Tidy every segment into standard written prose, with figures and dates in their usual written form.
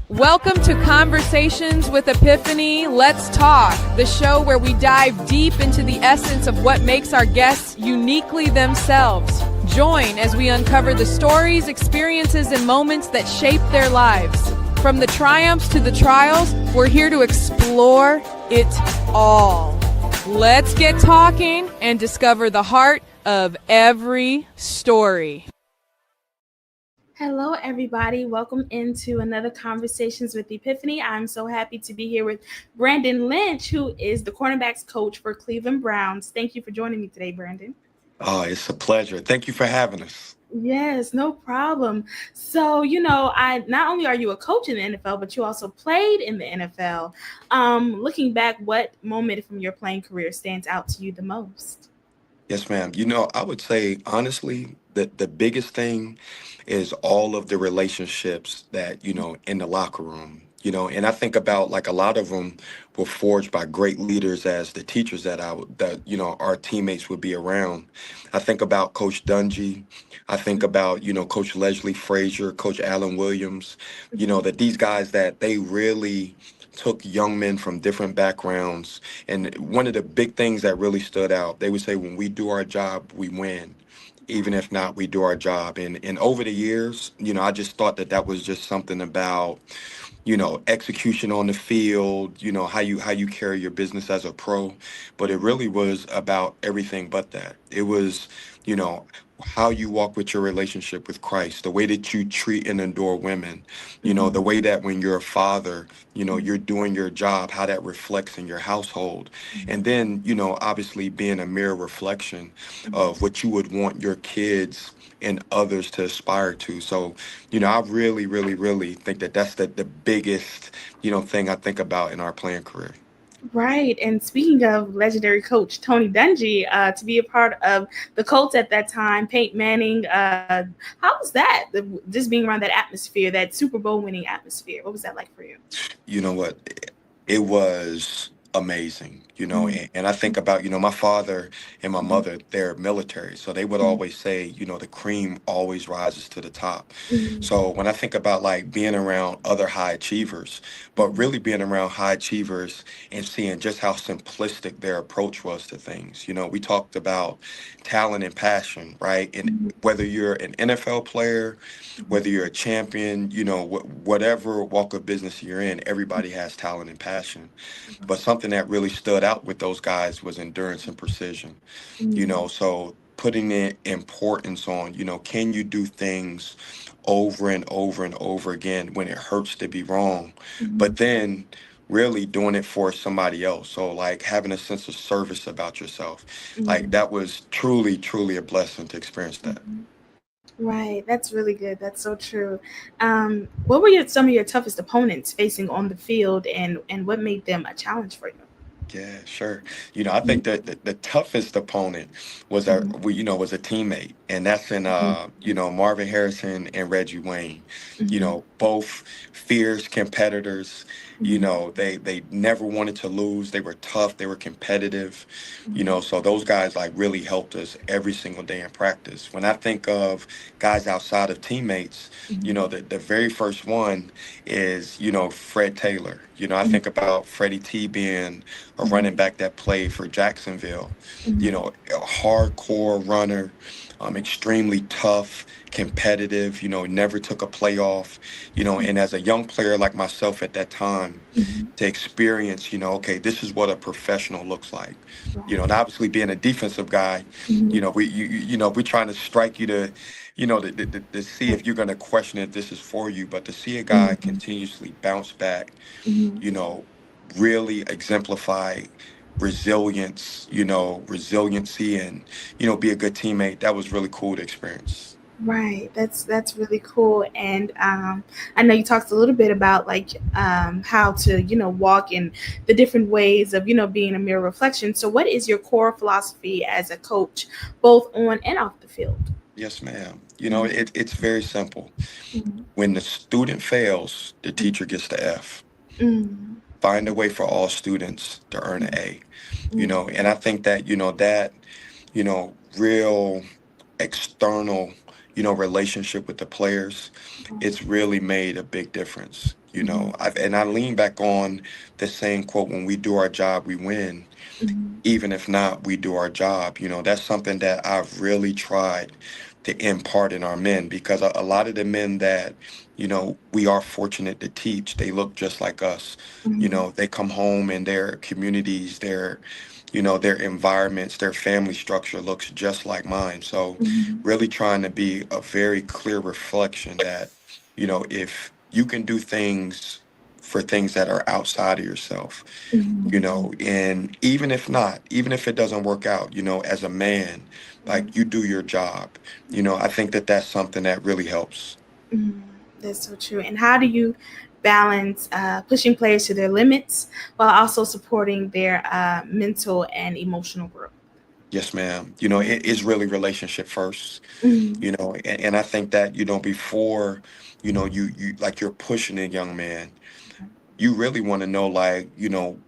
Welcome to Conversations with Epiphany. Let's talk, the show where we dive deep into the essence of what makes our guests uniquely themselves. Join as we uncover the stories, experiences, and moments that shape their lives. From the triumphs to the trials, we're here to explore it all. Let's get talking and discover the heart of every story. Hello, everybody. Welcome into another Conversations with Epiphany. I'm so happy to be here with Brandon Lynch, who is the cornerbacks coach for Cleveland Browns. Thank you for joining me today, Brandon. Oh, it's a pleasure. Thank you for having us. Yes, no problem. So, I not only are you a coach in the NFL, but you also played in the NFL. Looking back, what moment from your playing career stands out to you the most? Yes, ma'am. I would say, honestly, that the biggest thing is all of the relationships that, in the locker room, and I think about like a lot of them were forged by great leaders as the teachers our teammates would be around. I think about Coach Dungy. I think about, Coach Leslie Frazier, Coach Allen Williams, that these guys that they really took young men from different backgrounds. And one of the big things that really stood out, they would say, when we do our job, we win. Even if not, we do our job. And over the years, I just thought that was just something about, execution on the field, how you carry your business as a pro. But it really was about everything but that. It was, how you walk with your relationship with Christ, the way that you treat and adore women, the way that when you're a father, you're doing your job, how that reflects in your household. And then, obviously being a mirror reflection of what you would want your kids and others to aspire to. So, I really, really, really think that that's the biggest, thing I think about in our playing career. Right. And speaking of legendary coach Tony Dungy, to be a part of the Colts at that time, Peyton Manning, how was that? Just being around that atmosphere, that Super Bowl winning atmosphere. What was that like for you? You know what? It was amazing, and I think about, my father and my mother, they're military. So they would always say, the cream always rises to the top. So when I think about like being around other high achievers, but really being around high achievers and seeing just how simplistic their approach was to things, we talked about talent and passion, right? And whether you're an NFL player, whether you're a champion, whatever walk of business you're in, everybody has talent and passion. But something that really stood out with those guys was endurance and precision. So putting the importance on, can you do things over and over and over again when it hurts to be wrong, but then really doing it for somebody else. So like having a sense of service about yourself, like that was truly, truly a blessing to experience that. Right. That's really good. That's so true. What were some of your toughest opponents facing on the field, and what made them a challenge for you? Yeah, sure. I think that the toughest opponent was was a teammate, and that's in Marvin Harrison and Reggie Wayne. Both fierce competitors. They never wanted to lose. They were tough. They were competitive. So those guys like really helped us every single day in practice. When I think of guys outside of teammates, the very first one is Fred Taylor. I think about Freddie T being a running back that played for Jacksonville, a hardcore runner, extremely tough, competitive, never took a playoff, and as a young player like myself at that time, to experience, okay, this is what a professional looks like, and obviously being a defensive guy, we're trying to strike you to see if you're going to question if this is for you, but to see a guy continuously bounce back, really exemplify resilience, resiliency, and, be a good teammate. That was really cool to experience. Right. That's really cool. And I know you talked a little bit about like how to, walk in the different ways of, being a mirror reflection. So what is your core philosophy as a coach, both on and off the field? Yes, ma'am. It's very simple. When the student fails, the teacher gets the F. Find a way for all students to earn an A. And I think that, real external, relationship with the players, it's really made a big difference. Mhm. And I lean back on the same quote: when we do our job, we win. Mhm. Even if not, we do our job. That's something that I've really tried to impart in our men, because a lot of the men that, we are fortunate to teach, they look just like us. Mhm. They come home and their communities, their environments, their family structure looks just like mine. So Mhm. really trying to be a very clear reflection that, if you can do things for things that are outside of yourself, Mhm. and even if not, even if it doesn't work out, as a man, like, you do your job. I think that that's something that really helps. Mhm. That's so true. And how do you balance pushing players to their limits while also supporting their mental and emotional growth? Yes, ma'am. It is really relationship first. Mhm. And I think that, before, you like, you're pushing a young man, you really want to know, like,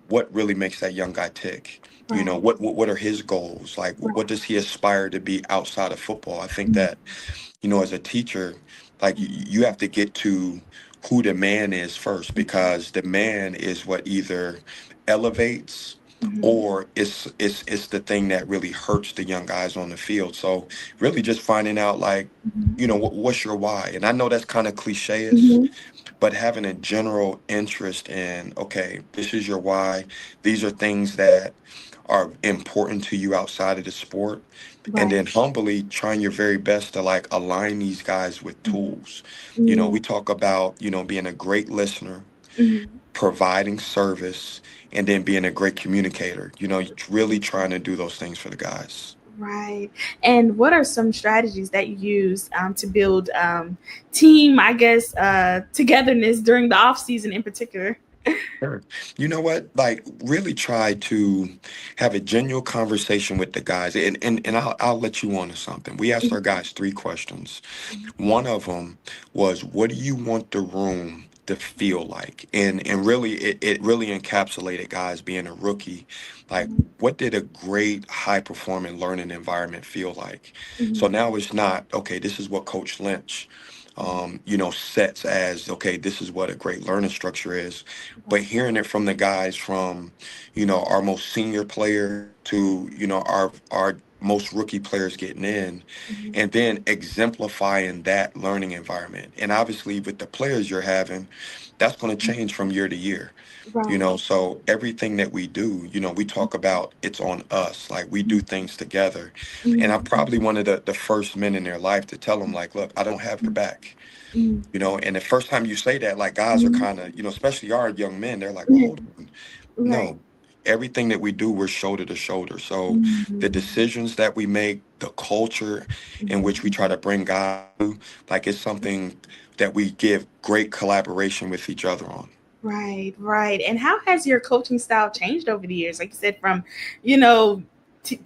what really makes that young guy tick. Right. What are his goals? Like, what Right. does he aspire to be outside of football? I think Mhm. that, as a teacher, like, you have to get to who the man is first, because the man is what either elevates, Mhm. or it's the thing that really hurts the young guys on the field. So really just finding out, like, Mhm. what's your why? And I know that's kind of cliche-ish, Mhm. but having a general interest in, okay, this is your why. These are things that are important to you outside of the sport. And Right. then humbly trying your very best to, like, align these guys with Mhm. tools. Mhm. We talk about, being a great listener, Mhm. providing service, and then being a great communicator. Really trying to do those things for the guys. Right. And what are some strategies that you use to build team, I guess, togetherness during the off season in particular? Sure. You know what? Like, really try to have a genuine conversation with the guys. And I'll let you on to something. We asked our guys three questions. One of them was, what do you want the room to feel like? And really, it really encapsulated, guys, being a rookie. Like, what did a great, high performing learning environment feel like? So Mhm. now it's not, okay, this is what Coach Lynch, sets as, okay, this is what a great learning structure is. But hearing it from the guys, from, our most senior player to, our most rookie players getting in, Mhm. and then exemplifying that learning environment. And obviously, with the players you're having, that's going to change from year to year. Right. So everything that we do, we talk about, it's on us. Like, we do things together. And I'm Mhm. probably one of the first men in their life to tell them, like, look, I don't have your back. Mhm. And the first time you say that, like, guys are Mhm. kind of, especially our young men, they're like, well, hold Mhm. on. Right. No, everything that we do, we're shoulder to shoulder. So the Mhm. decisions that we make, the culture in which we try to bring guys to, like, it's something that we give great collaboration with each other on. Right, right. And how has your coaching style changed over the years? Like you said, from you know,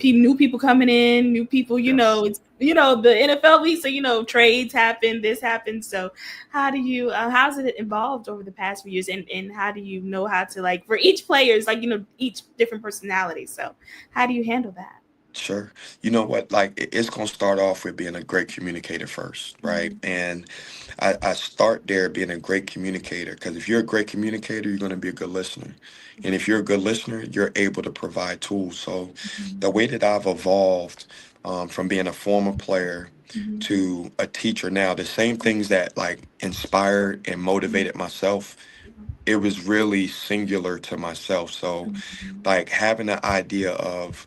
new people coming in, new people. Yes. It's the NFL week, so trades happen, this happens. So, how do you? How's it evolved over the past few years? And how do you know how to, like, for each player is, like, each different personality. So, how do you handle that? Sure. You know what? Like, it's going to start off with being a great communicator first, right? Mhm. And I start there, being a great communicator, because if you're a great communicator, you're going to be a good listener. And if you're a good listener, you're able to provide tools. So Mhm. the way that I've evolved, from being a former player Mhm. to a teacher now, the same things that, like, inspired and Mhm. motivated myself, it was really singular to myself. So, Mhm. like, having an idea of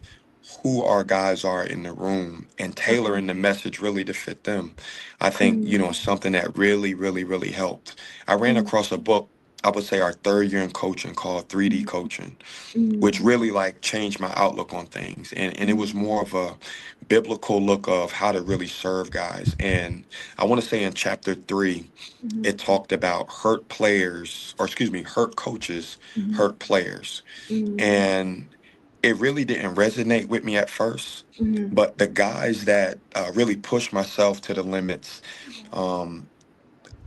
who our guys are in the room and Okay. tailoring the message really to fit them, I think, Mhm. is something that really, really, really helped. I ran Mhm. across a book, I would say our third year in coaching, called 3D Mhm. Coaching, which Mhm. really, like, changed my outlook on things. And it was Mhm. more of a biblical look of how to really serve guys. And I want to say in chapter 3, Mhm. it talked about hurt players, or excuse me, hurt coaches, Mhm. hurt players. Mhm. And it really didn't resonate with me at first. Mhm. But the guys that really pushed myself to the limits, um,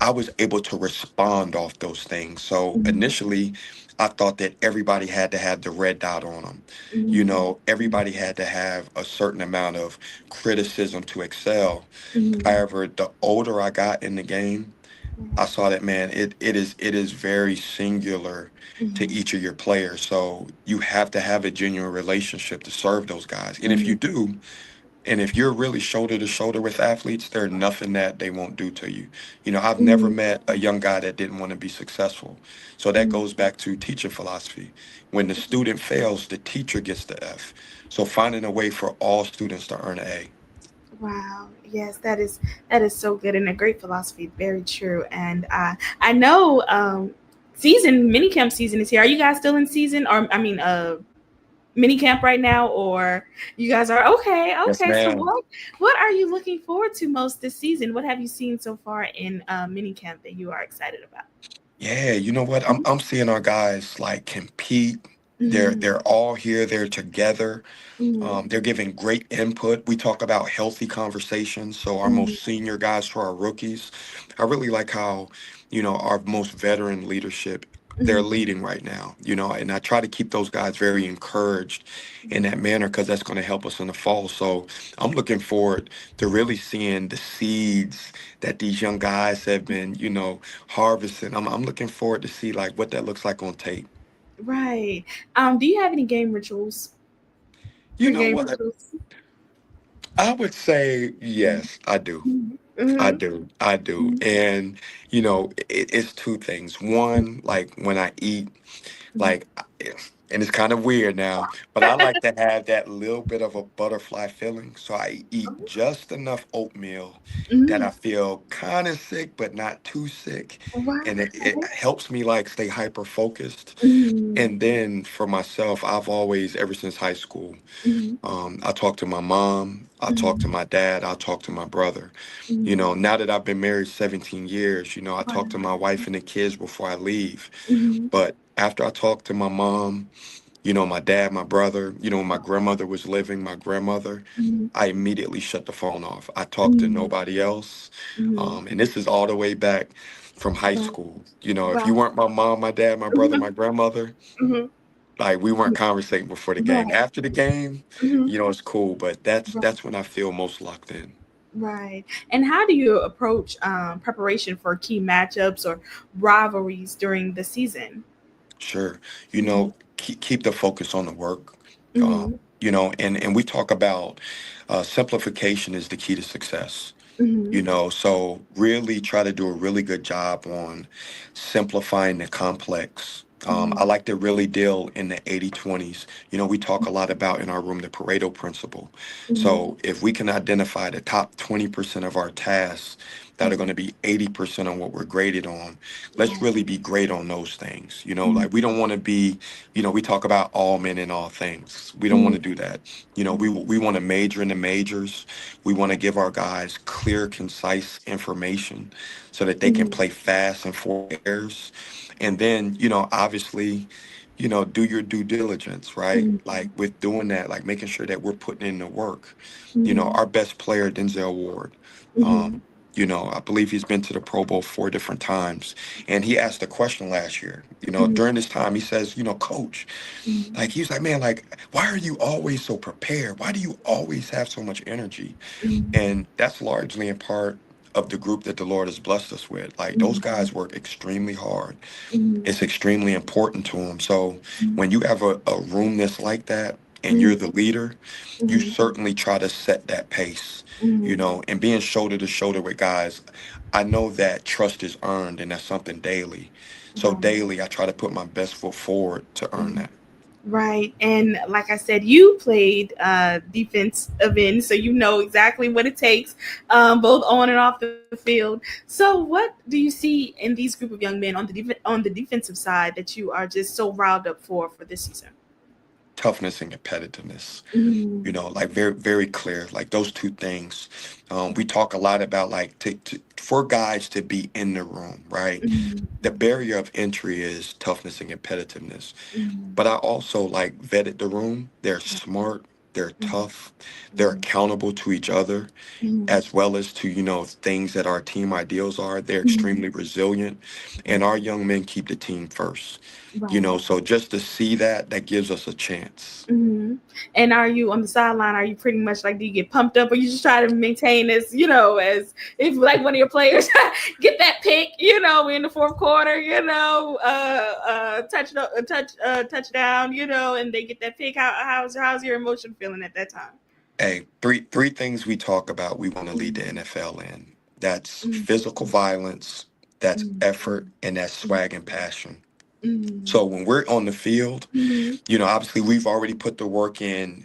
I was able to respond off those things. So Mhm. initially, I thought that everybody had to have the red dot on them. You Mhm. know, everybody had to have a certain amount of criticism to excel. Mhm. However, the older I got in the game, I Right. saw that, man, it is very singular to Mhm. each of your players. So you have to have a genuine relationship to serve those guys. And if you Mhm. do, and if you're really shoulder to shoulder with athletes, there's nothing that they won't do to you. You know, I've never Mhm. met a young guy that didn't want to be successful. So that Mhm. goes back to teaching philosophy. When the student fails, the teacher gets the F. So finding a way for all students to earn an A. Wow. Yes, that is so good and a great philosophy. Very true. And I know season minicamp season is here. Are you guys still in season, or I mean minicamp right now, or you guys are okay? Yes, Okay. So ma'am. what are you looking forward to most this season? What have you seen so far in minicamp that you are excited about? Yeah, you know what? I'm seeing our guys like compete. They're Mm-hmm. they're all here. They're together. Mm-hmm. They're giving great input. We talk about healthy conversations. So our Mm-hmm. most senior guys to our rookies, I really like how, our most veteran leadership, they're Mm-hmm. leading right now, and I try to keep those guys very encouraged in that manner because that's going to help us in the fall. So I'm looking forward to really seeing the seeds that these young guys have been, harvesting. I'm looking forward to see like what that looks like on tape. Right. Do you have any game rituals? You know Pre-game what? rituals? I would say yes, I do. I Mm-hmm. do. I do. And, it's two things. One, like when I eat, like, and it's kind of weird now, but I like to have that little bit of a butterfly feeling. So I eat just enough oatmeal that Mm-hmm. I feel kind of sick, but not too sick. Wow. And it helps me like stay hyper focused. Mm-hmm. And then for myself, I've always, ever since high school, Mm-hmm. I talk to my mom, I talk to Mm-hmm. my dad, I talk to my brother. Mm-hmm. Now that I've been married 17 years, I Wow. talk to my wife and the kids before I leave. Mm-hmm. But after I talk to my mom, my dad, my brother, when my grandmother was living, my grandmother, Mm-hmm. I immediately shut the phone off. I talk to Mm-hmm. nobody else. Mm-hmm. And this is all the way back from high Wow. school. If Wow. you weren't my mom, my dad, my brother, Mm-hmm. my grandmother, Mm-hmm. like we weren't conversating before the game. Right. After the game, Mm-hmm. it's cool, but that's Right. that's when I feel most locked in. Right. And how do you approach preparation for key matchups or rivalries during the season? Sure. Mm-hmm. Keep the focus on the work. Mm-hmm. And we talk about simplification is the key to success. Mm-hmm. So really try to do a really good job on simplifying the complex. I like to really deal in the 80/20s. We talk a lot about in our room the Pareto principle. Mm-hmm. So if we can identify the top 20% of our tasks that are going to be 80% on what we're graded on, let's Right. really be great on those things. Mm-hmm. Like we don't want to be, we talk about all men in all things. We don't want Mm-hmm. to do that. We want to major in the majors. We want to give our guys clear, concise information so that they can Mm-hmm. play fast and for errors. And then, obviously, do your due diligence, right? Mm-hmm. Like with doing that, like making sure that we're putting in the work. Mm-hmm. Our best player, Denzel Ward, Mm-hmm. um, I believe he's been to the Pro Bowl 4 different times. And he asked a question last year, during this time, he says, coach, Mm-hmm. like he's like, man, like, why are you always so prepared? Why do you always have so much energy? And that's largely in part of the group that the Lord has blessed us with. Like those Mm-hmm. guys work extremely hard. Mm-hmm. It's extremely important to them. So Mm-hmm. when you have a room that's like that and Mm-hmm. you're the leader, you Mm-hmm. certainly try to set that pace, Mm-hmm. and being shoulder to shoulder with guys. I know that trust is earned and that's something daily. So Right. daily, I try to put my best foot forward to earn Mhm. that. Right. And like I said, you played defensive end, so you know exactly what it takes, both on and off the field. So, what do you see in these group of young men on on the defensive side that you are just so riled up for this season? Toughness and competitiveness. Mm-hmm. Like very, very clear, like those two things. We talk a lot about like for guys to be in the room, right? Mm-hmm. The barrier of entry is toughness and competitiveness. Mm-hmm. But I also like vetted the room. They're smart, they're Mhm. tough, they're accountable to each other, Mhm. as well as to, things that our team ideals are. They're Mhm. extremely resilient, and Right. our young men keep the team first. Right. So just to see that, that gives us a chance. Hmm. And are you on the sideline? Are you pretty much like, do you get pumped up, or you just try to maintain as, as if like one of your players get that pick, in the fourth quarter, touchdown, and they get that pick. How's your emotion feeling at that time? Hey, three things we talk about we want to lead the Mhm. NFL in. That's Mhm. physical violence, that's Mhm. effort, and that's Mhm. swag and passion. Mhm. So when we're on the field, Mhm. obviously we've already put the work in,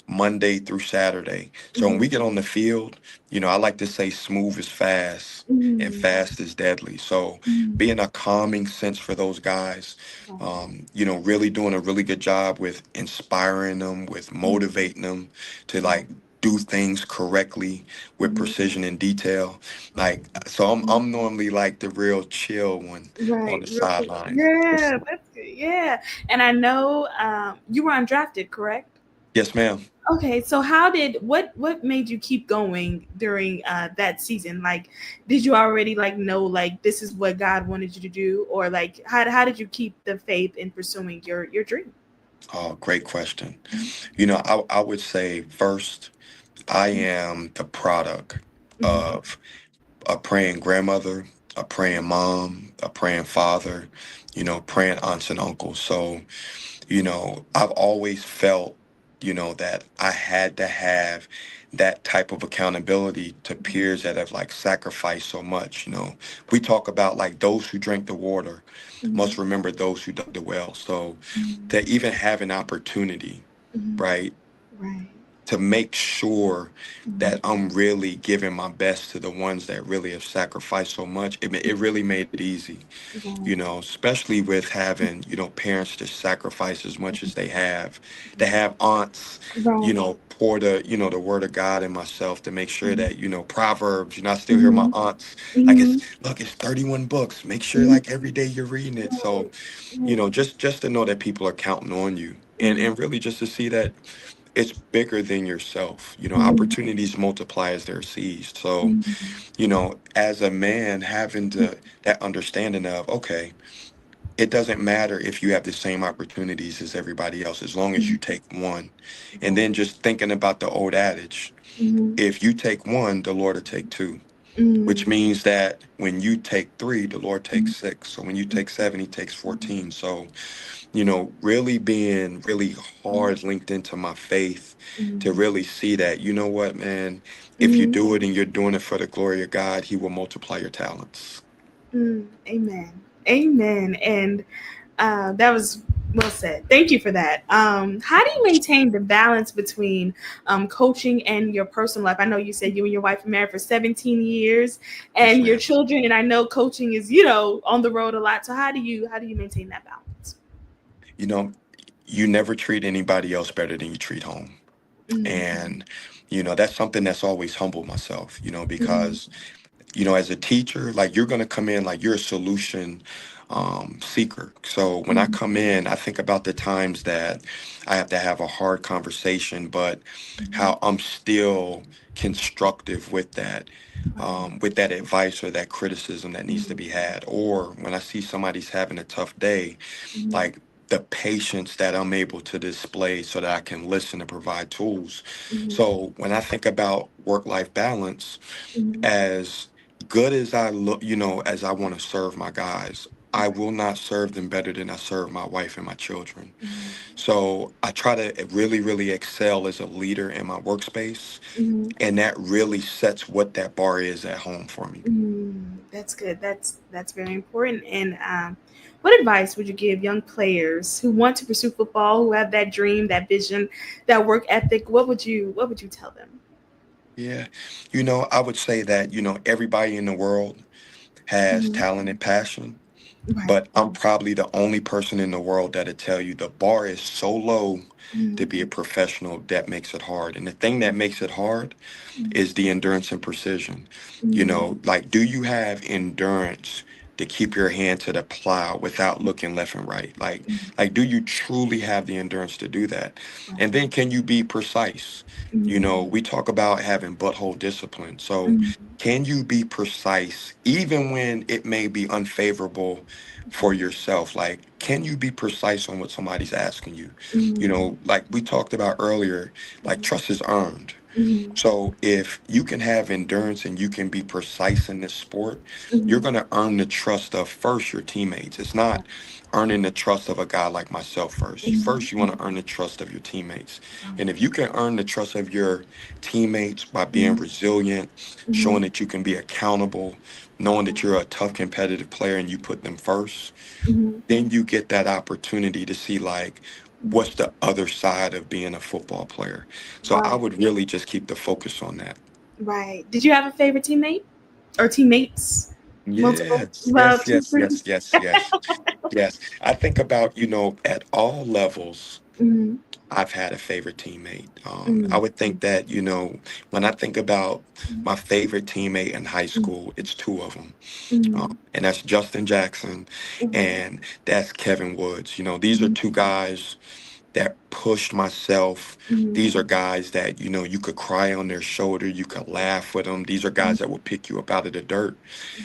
Monday through Saturday. So when we Mhm. get on the field, I like to say smooth is fast and Mhm. fast is deadly. So Mhm. being a calming sense for those guys, Right. really doing a really good job with inspiring them, with Mhm. motivating them to Right. like do things correctly with Mhm. precision and detail. Like, so I'm normally like the real chill one on Right, the real cool. sideline. Yeah, that's good. Yeah, and I know you were undrafted, correct? Yes, ma'am. Okay, so what made you keep going during that season? Like, did you already like know like this is what God wanted you to do, or like how did you keep the faith in pursuing your dream? Oh, great question. I would say first, I am the product Mm-hmm. of a praying grandmother, a praying mom, a praying father, praying aunts and uncles. So, I've always felt, that I had to have that type of accountability to peers that have like sacrificed so much. We talk about like those who drink the water Mm-hmm. must remember those who dug the well. So Mm-hmm. to even have an opportunity, Mm-hmm. right? Right. To make sure Mm-hmm. that I'm really giving my best to the ones that really have sacrificed so much. It really made it easy, Right. especially with having, parents to sacrifice as much as they have, to have aunts, Right. pour the word of God in myself to make sure Mm-hmm. that, Proverbs, I still hear my Mm-hmm. aunts, like Mm-hmm. it's 31 books. Make sure Mm-hmm. like every day you're reading it. So, Right. Right. just to know that people are counting on you Mm-hmm. and really just to see that it's bigger than yourself. Mm-hmm. Opportunities multiply as they're seized. So, Mm-hmm. as a man, having that understanding of, okay, it doesn't matter if you have the same opportunities as everybody else, as long as you take one. And Right. then just thinking about the old adage, Mm-hmm. if you take one, the Lord will take two. Mm-hmm. Which means that when you take three, the Lord takes six. So when you take seven, he takes 14. So really being really hard linked into my faith to Mm-hmm. really see that, you know what, man, if you Mm-hmm. do it and you're doing it for the glory of God, he will multiply your talents. Amen. Amen. And that was well said. Thank you for that. How do you maintain the balance between coaching and your personal life? I know you said you and your wife are married for 17 years, Yes, and your ma'am. children. And I know coaching is on the road a lot. So how do you maintain that balance? You know, you never treat anybody else better than you treat home. Mm-hmm. And, that's something that's always humbled myself, Mm-hmm. because as a teacher, like you're going to come in like you're a solution seeker. So when I come in, I think about the times that I have to have a hard conversation, but Mm-hmm. how I'm still constructive Right. with that advice or that criticism that needs to Mm-hmm. be had. Or when I see somebody's having a tough day, Mm-hmm. like the patience that I'm able to display so that I can listen and provide tools. Mm-hmm. So when I think about work-life balance, Mm-hmm. as good as I look, as I want to serve my guys, I will not serve them better than I serve my wife and my children. So I try to really, really excel as a leader in my workspace. Mm-hmm. And that really sets what that bar is at home for me. That's good. That's very important. And what advice would you give young players who want to pursue football, who have that dream, that vision, that work ethic? What would you tell them? Yeah. I would say that, everybody in the world has Hmm. talent and passion, Right. but I'm probably the only person in the world that'll tell you the bar is so low to Hmm. be a professional that makes it hard. And the thing that makes it hard is the endurance and precision. Hmm. Like, do you have endurance to keep your hand to the plow without looking left and right? Like, do you truly have the endurance to do that? And Right. then can you be precise? You Mhm. know, we talk about having butthole discipline. So Mhm. can you be precise even when it may be unfavorable for yourself? Like, can you be precise on what somebody's asking you? You Mhm. know, like we talked about earlier, like Mhm. trust is earned. Mhm. So if you can have endurance and you can be precise in this sport, you're Mhm. going to earn the trust of first your teammates. It's Right. not earning the trust of a guy like myself first. Mhm. First, you want Mhm. to earn the trust of your teammates. And Right. if you can earn the trust of your teammates by being Mhm. resilient, showing Mhm. that you can be accountable, knowing that you're a tough competitive player and you put them first, Mhm. then you get that opportunity to see like Mhm. what's the other side of being a football player. So I Right. would really just keep the focus on that. Right. Did you have a favorite teammate or teammates? Multiple. Yes, Well, yes, two yes, pretty. yes, yes, yes, yes. I think about, at all levels, Mhm. I've had a favorite teammate. I Mhm. would think that, when I think about Mhm. my favorite teammate in high Mhm. school, it's two of them. Mhm. And that's Justin Jackson Mhm. and that's Kevin Woods. These are Mhm. two guys that pushed myself. Mhm. These are guys that, you could cry on their shoulder, you could laugh with them. These are guys that will pick you up out of the dirt.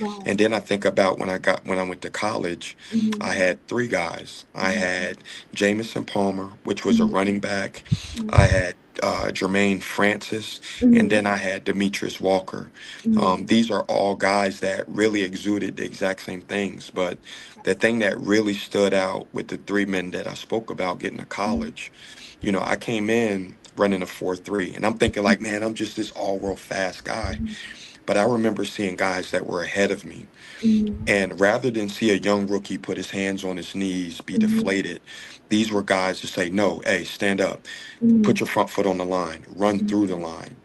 Right. And then I think about when I went to college, I Mhm. had three guys. I Mhm. had Jamison Palmer, which was a Mhm. running back. Mhm. I had Jermaine Francis, and Mhm. then I had Demetrius Walker. Mhm. These are all guys that really exuded the exact same things. But the thing that really stood out with the three men that I spoke about getting to Mhm. college, I came in running a 4.3, and I'm thinking like, man, I'm just this all-world fast guy. Mhm. But I remember seeing guys that were ahead of me, Mhm. and rather than see a young rookie put his hands on his knees, be Mhm. deflated, these were guys to say, no, hey, stand up, put Mhm. your front foot on the line, run Mhm. through the line.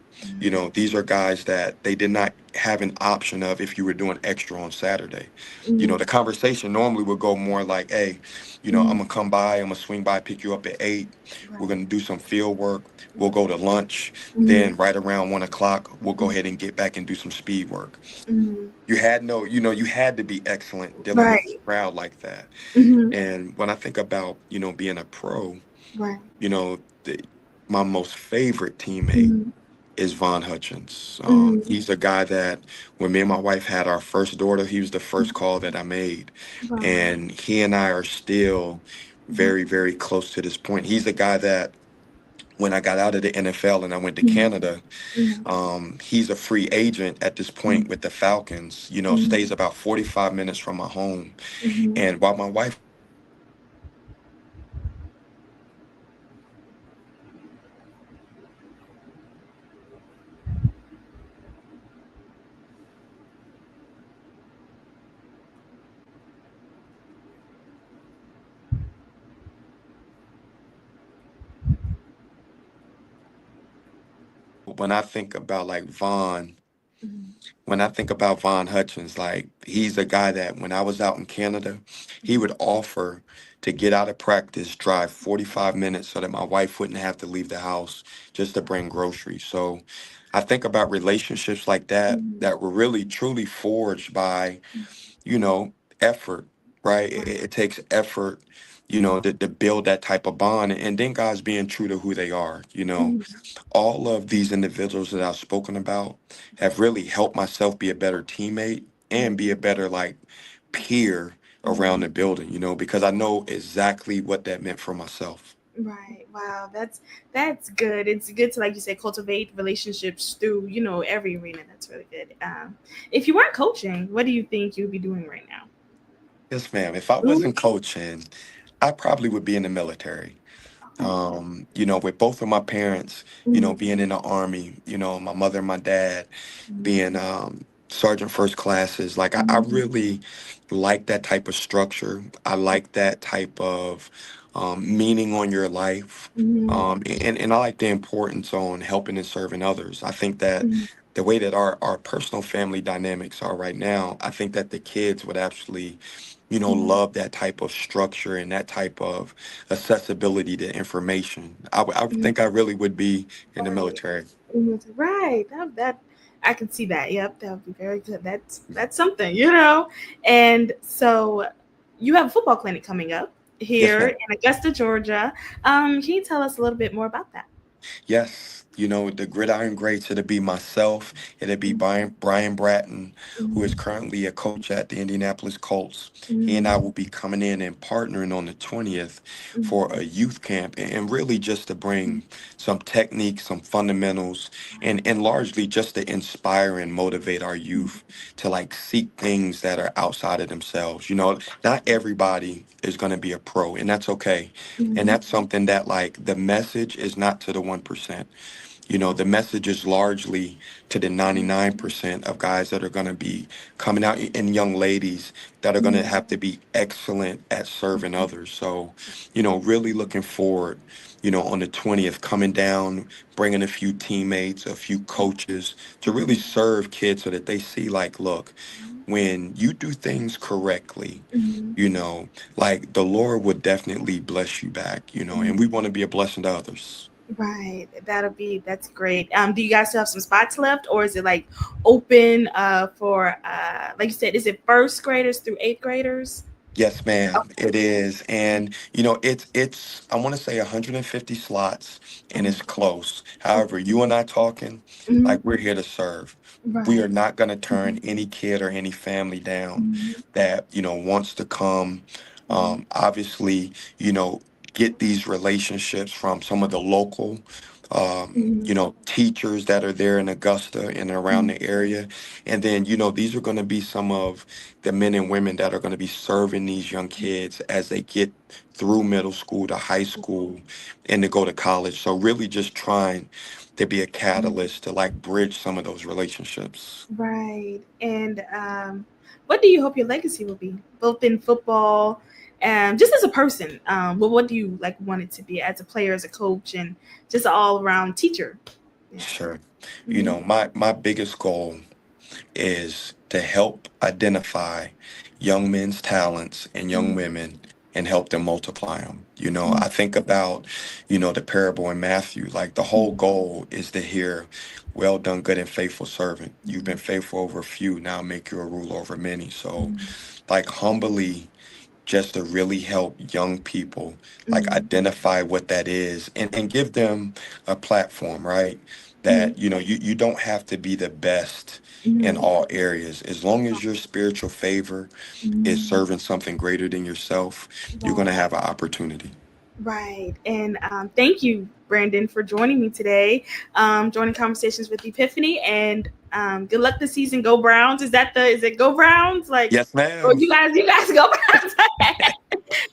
These are guys that they did not have an option of if you were doing extra on Saturday. Mhm. The conversation normally would go more like, hey, I'm Mhm. gonna come by, I'm gonna swing by, pick you up at 8. We're Right. gonna do some field work. We'll go to lunch. Mhm. Then right around 1 o'clock, we'll go Mhm. ahead and get back and do some speed work. Mhm. You had to be excellent dealing with Right. a crowd like that. Mhm. And when I think about, being a pro, Right. you know, the, my most favorite teammate Mhm. is Von Hutchins. Mhm. He's a guy that when me and my wife had our first daughter, he was the first call that I made. Wow. And he and I are still Mhm. very, very close to this point. He's a guy that when I got out of the NFL and I went to Mhm. Canada, Mhm. he's a free agent at this Mhm. point with the Falcons, Mhm. stays about 45 minutes from my home. Mhm. And while my wife when I think about like Mhm. when I think about Von Hutchins, like he's a guy that when I was out in Canada, he Mhm. would offer to get out of practice, drive 45 minutes so that my wife wouldn't have to leave the house just to bring groceries. So I think about relationships like that Mhm. that were really truly forged by, you know, effort, right? Right. It takes effort, to build that type of bond. And then guys being true to who they are, Mhm. all of these individuals that I've spoken about have really helped myself be a better teammate and be a better like peer Mhm. around the building, because I know exactly what that meant for myself. Right. Wow. That's good. It's good to, like you said, cultivate relationships through every arena. That's really good. If you weren't coaching, what do you think you'd be doing right now? Yes, ma'am. If I Mhm. wasn't coaching, I probably would be in the military. Okay. With both of my parents, Mhm. being in the army, my mother and my dad Mhm. being sergeant first classes, like I Mhm. really like that type of structure. I like that type of meaning on your life. Mhm. And I like the importance on helping and serving others. I think that Mhm. the way that our personal family dynamics are right now, I think that the kids would actually, Mhm. love that type of structure and that type of accessibility to information. I would Mhm. think I really would be in the Right. military. Mhm. Right. That I can see that. Yep, that would be very good. That's something, you know. And so you have a football clinic coming up Yes, here ma'am. in Augusta, Georgia. Can you tell us a little bit more about that? Yes, the gridiron greats, it'll be myself, it'll be Brian Bratton, who is Mhm, currently a coach at the Indianapolis Colts. He and I mhm, will be coming in and partnering on the 20th for mhm, a youth camp and really just to mhm. bring some techniques, some fundamentals, and largely just to inspire and motivate our youth to like seek things that are outside of themselves. Not everybody is going to be a pro, and that's okay. And Mhm, that's something that like the message is not to the 1%. The message is largely to the 99% of guys that are going to be coming out and young ladies that are going to mhm, have to be excellent at serving others. So, really looking forward, on the 20th, coming down, bringing a few teammates, a few coaches to really mhm, serve kids so that they see, like, look, when you do things correctly, mhm, you know, like the Lord would definitely bless you back, and mhm. we want to be a blessing to others. Right. That's great. Do you guys still have some spots left, or is it like open for like you said, is it first graders through eighth graders? Yes, ma'am, Okay. it is. And it's I want to say 150 slots and Mhm. it's close. Okay. However, you and I talking, Mhm. like we're here to serve. We are Right. not going to turn Mhm. any kid or any family down Mhm. that, wants to come. Mhm. Obviously, get these relationships from some of the local Mhm. teachers that are there in Augusta and around Mhm. the area. And then, these are going to be some of the men and women that are going to be serving these young kids as they get through middle school to high school and to go to college. So really just trying to be a Mhm. catalyst to like bridge some of those relationships. Right. And what do you hope your legacy will be, both in football and just as a person? What do you like want it to be as a player, as a coach, and just an all around teacher? Yeah. Sure. Mm-hmm. My biggest goal is to help identify young men's talents and young women and help them multiply them. I think about, the parable in Matthew, like the whole goal is to hear, well done, good and faithful servant. You've been faithful over a few, now make you a ruler over many. So like humbly just to really help young people like Mm-hmm. identify what that is and give them a platform, right? Mm-hmm. That you don't have to be the best in Mm-hmm. all areas. As long as your spiritual favor is Mm-hmm. serving something greater than yourself, you're going to Right. have an opportunity. Right. And thank you, Brandon, for joining me today, joining conversations with Epiphany. And good luck this season. Go Browns. Is it Go Browns? Like, Yes, or ma'am. you guys go Browns.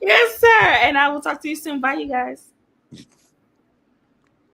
Yes, sir. And I will talk to you soon. Bye, you guys.